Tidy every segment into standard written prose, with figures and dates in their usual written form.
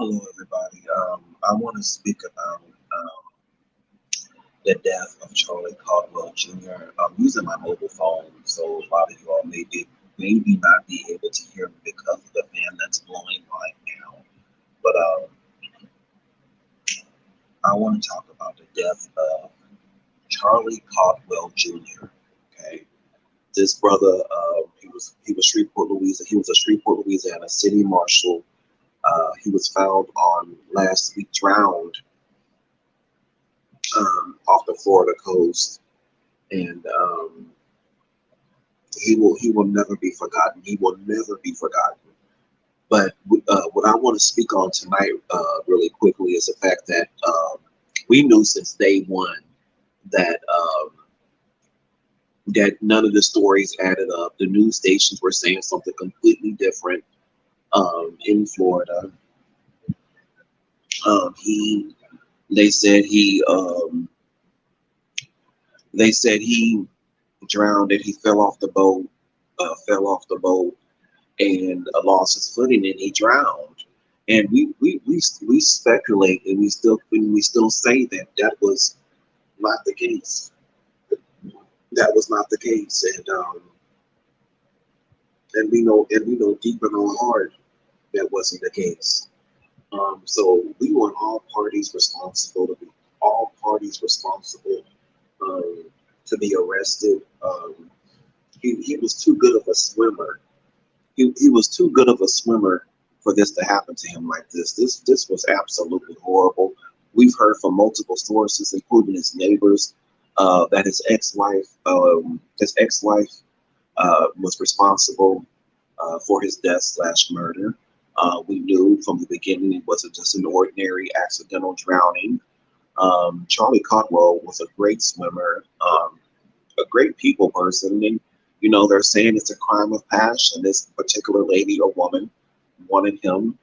Hello, everybody. I want to speak about the death of Charlie Caldwell Jr. I'm using my mobile phone, so a lot of you all maybe not be able to hear me because of the fan that's blowing right now. But I want to talk about the death of Charlie Caldwell Jr. Okay, this brother, he was Shreveport, Louisiana. He was a Shreveport, Louisiana city marshal. He was found on last week drowned off the Florida coast, and he will never be forgotten. He will never be forgotten. But what I want to speak on tonight, really quickly, is the fact that we knew since day one that that none of the stories added up. The news stations were saying something completely different. In Florida, he they said he they said he drowned and he fell off the boat and lost his footing and he drowned. And we speculate and we still say that that was not the case. That was not the case, and we know deep in our heart that wasn't the case. So we want all parties responsible um, to be arrested. He was too good of a swimmer. He was too good of a swimmer for this to happen to him like this. This was absolutely horrible. We've heard from multiple sources, including his neighbors, that his ex-wife was responsible for his death slash murder. We knew from the beginning it wasn't just an ordinary accidental drowning. Charlie Cotwell was a great swimmer, a great people person, and they're saying it's a crime of passion. This particular lady or woman wanted him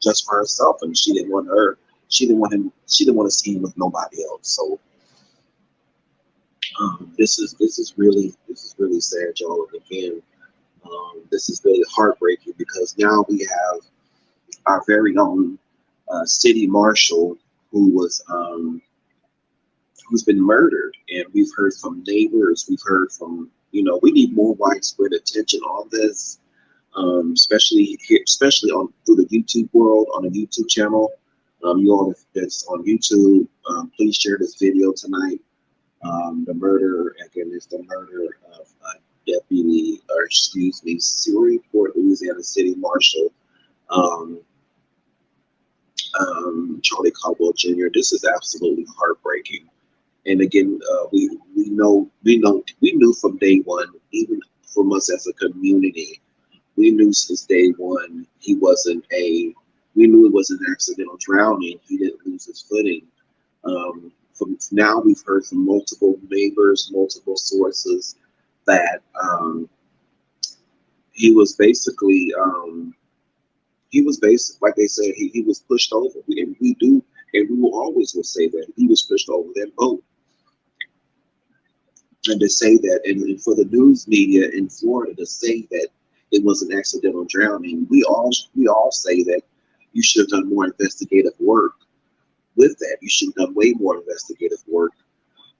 just for herself, and she didn't want her. She didn't want him. She didn't want to see him with nobody else. So this is really sad, y'all. And again, this is really heartbreaking because now we have our very own city marshal who was who's been murdered, and we've heard from neighbors. We've heard from we need more widespread attention on this, especially here, especially on through the YouTube world on the YouTube channel. You all that's on YouTube, please share this video tonight. The murder again is the murder of deputy, or excuse me, Shreveport, Louisiana City Marshal um, Charlie Caldwell Jr. This is absolutely heartbreaking. And again, we knew from day one, even from us as a community, we knew since day one he wasn't a. We knew it was an accidental drowning. He didn't lose his footing. From now, we've heard from multiple neighbors, multiple sources that he was basically like they said he was pushed over. And we do, and we will always will say that he was pushed over that boat. And to say that, and for the news media in Florida to say that it was an accidental drowning, we all say that you should have done more investigative work with that. You should have done way more investigative work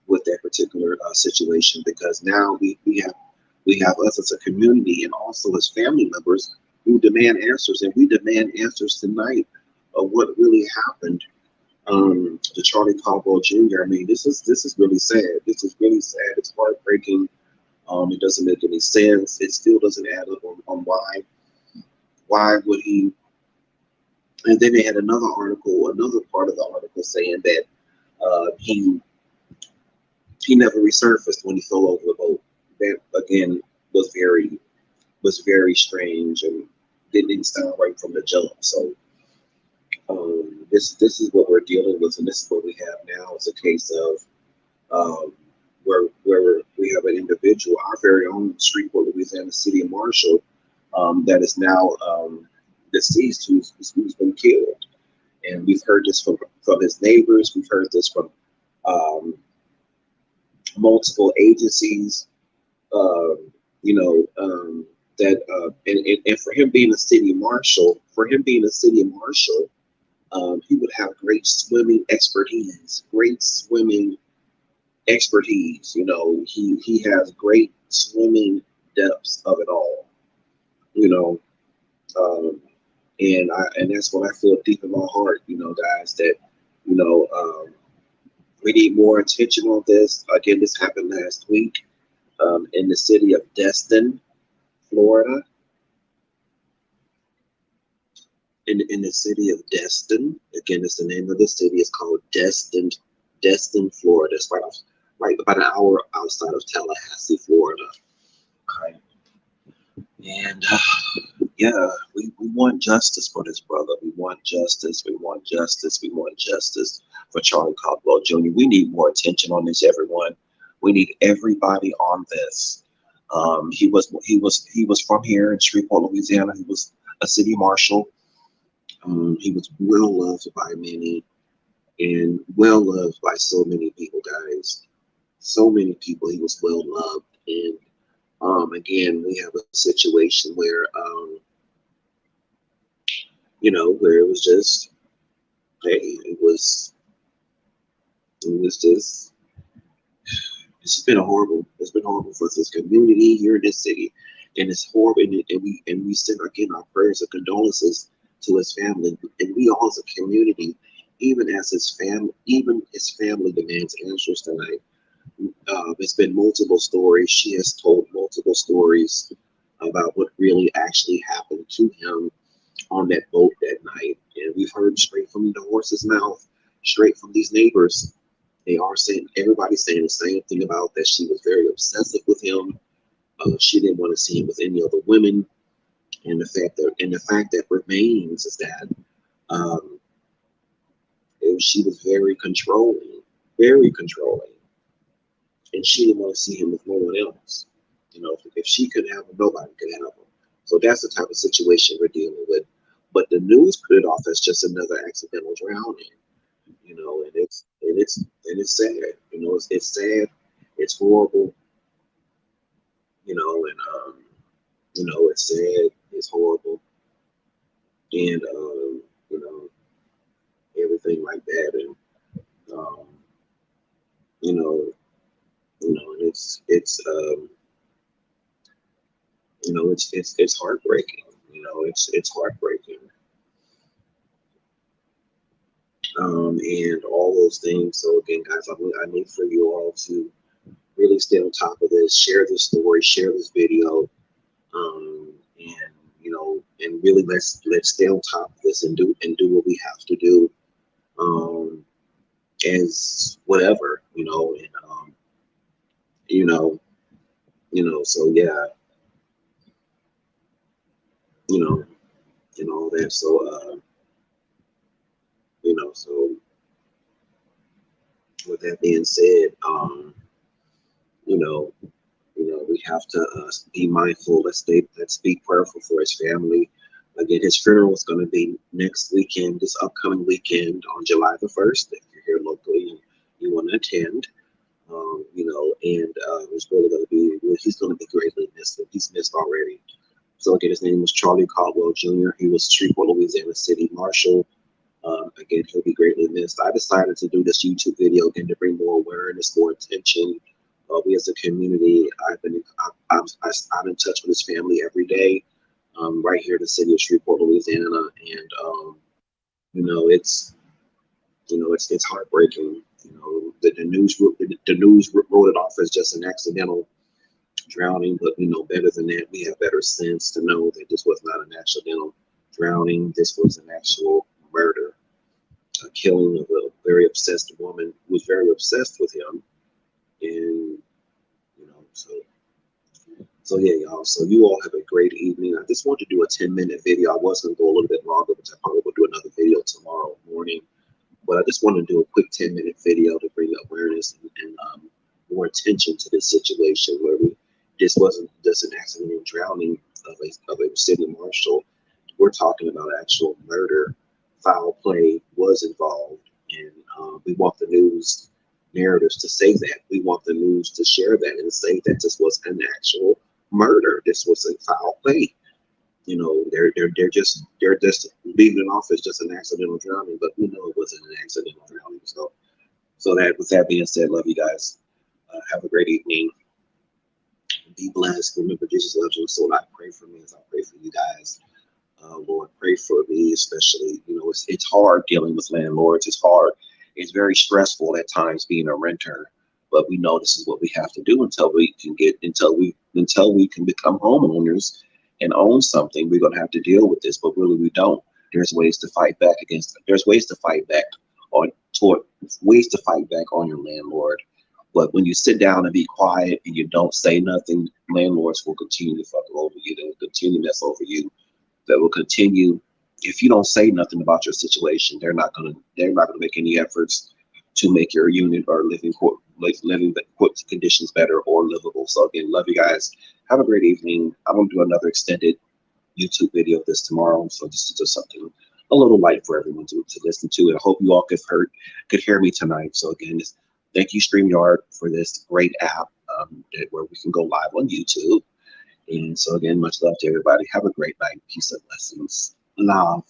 with that particular situation, because now we have us as a community and also as family members who demand answers, and we demand answers tonight of what really happened to Charlie Caldwell Jr. I mean, this is really sad. This is really sad. It's heartbreaking. It doesn't make any sense. It still doesn't add up on why would he. And then they had another part of the article saying that he never resurfaced when he fell over the boat. That again was very strange and didn't sound right from the jump. So this is what we're dealing with, and this is what we have now. Is a case of where we have an individual, our very own Shreveport, Louisiana City Marshal, that is now deceased, who's been killed. And we've heard this from his neighbors. We've heard this from um, multiple agencies. Um, you know that and for him being a city marshal, He would have great swimming expertise, great swimming expertise. You know, he has great swimming depths of it all. You know, um, and that's what I feel deep in my heart. You know, guys, that you know we need more attention on this. Again, this happened last week in the city of Destin, Florida. In the city of Destin. Again, it's the name of the city. It's called Destin, Florida. It's right about an hour outside of Tallahassee, Florida. Okay. And yeah, we want justice for this brother. We want justice. We want justice. We want justice for Charlie Caldwell Jr. We need more attention on this, everyone. We need everybody on this. He was from here in Shreveport, Louisiana. He was a city marshal. He was well loved by many and well loved by so many people, guys. So many people. He was well loved. And again, we have a situation where, where it was just, hey, it was just, it's been horrible for this community here in this city. And it's horrible. And we send again our prayers and condolences to his family. And we all as a community, even his family demands answers tonight. It's been multiple stories. She has told multiple stories about what really actually happened to him on that boat that night. And we've heard straight from the horse's mouth, straight from these neighbors. They are saying, everybody's saying the same thing about that she was very obsessive with him. She didn't want to see him with any other women. And the fact that remains is that um, she was very controlling, and she didn't want to see him with no one else. You know, if she could have him, nobody could have him. So that's the type of situation we're dealing with. But the news put it off as just another accidental drowning. You know, and it's sad. You know, it's sad. It's horrible. You know, and it's sad. It's horrible, and you know, everything like that, and um, you know, and it's heartbreaking. You know, it's heartbreaking. And all those things. So again, guys, I need for you all to really stay on top of this, share this story, share this video, and and really let's stay on top of this and do what we have to do, um, as whatever, and you know, So yeah, you know, and all that. So so with that being said, you know, we have to be mindful. Let's be prayerful for his family. Again, his funeral is going to be next weekend, this upcoming weekend on July the 1st. If you're here locally and you want to attend, and it's really going to be, he's going to be greatly missed. He's missed already. So again, his name was Charlie Caldwell Jr. He was Shreveport, Louisiana City Marshal. Again, he'll be greatly missed. I decided to do this YouTube video again to bring more awareness, more attention. We as a community, I'm in touch with his family every day, right here in the city of Shreveport, Louisiana, and it's it's heartbreaking. The news wrote it off as just an accidental drowning, but better than that. We have better sense to know that this was not an accidental drowning. This was an actual murder, a killing of a very obsessed woman who was very obsessed with him, and so yeah, y'all. So you all have a great evening. I just wanted to do a 10-minute video. I was going to go a little bit longer, but I probably will do another video tomorrow morning. But I just wanted to do a quick 10-minute video to bring awareness and more attention to this situation where this wasn't just an accidental drowning of a city marshal. We're talking about actual murder. Foul play was involved, and we want the news narratives to say that. We want the news to share that and say that this was an actual murder. This was a foul play. You know, they're just leaving it off as just an accidental drowning, but we know it wasn't an accidental drowning. So that with that being said, love you guys. Have a great evening. Be blessed. Remember, Jesus loves you. So I pray for me as I pray for you guys. Lord, pray for me, especially. You know, it's hard dealing with landlords. It's hard. It's very stressful at times being a renter. But we know this is what we have to do until we can become homeowners and own something. We're gonna have to deal with this, but really we don't. There's ways to fight back against. There's ways to fight back on toward ways to fight back on your landlord. But when you sit down and be quiet and you don't say nothing, landlords will continue to fuck over you. They will continue to mess over you. That will continue. If you don't say nothing about your situation, they're not gonna make any efforts to make your unit or living conditions better or livable. So again, love you guys. Have a great evening. I'm gonna do another extended YouTube video of this tomorrow. So this is just something a little light for everyone to listen to. And I hope you all could hear me tonight. So again, thank you StreamYard for this great app where we can go live on YouTube. And so again, much love to everybody. Have a great night. Peace and blessings. Love.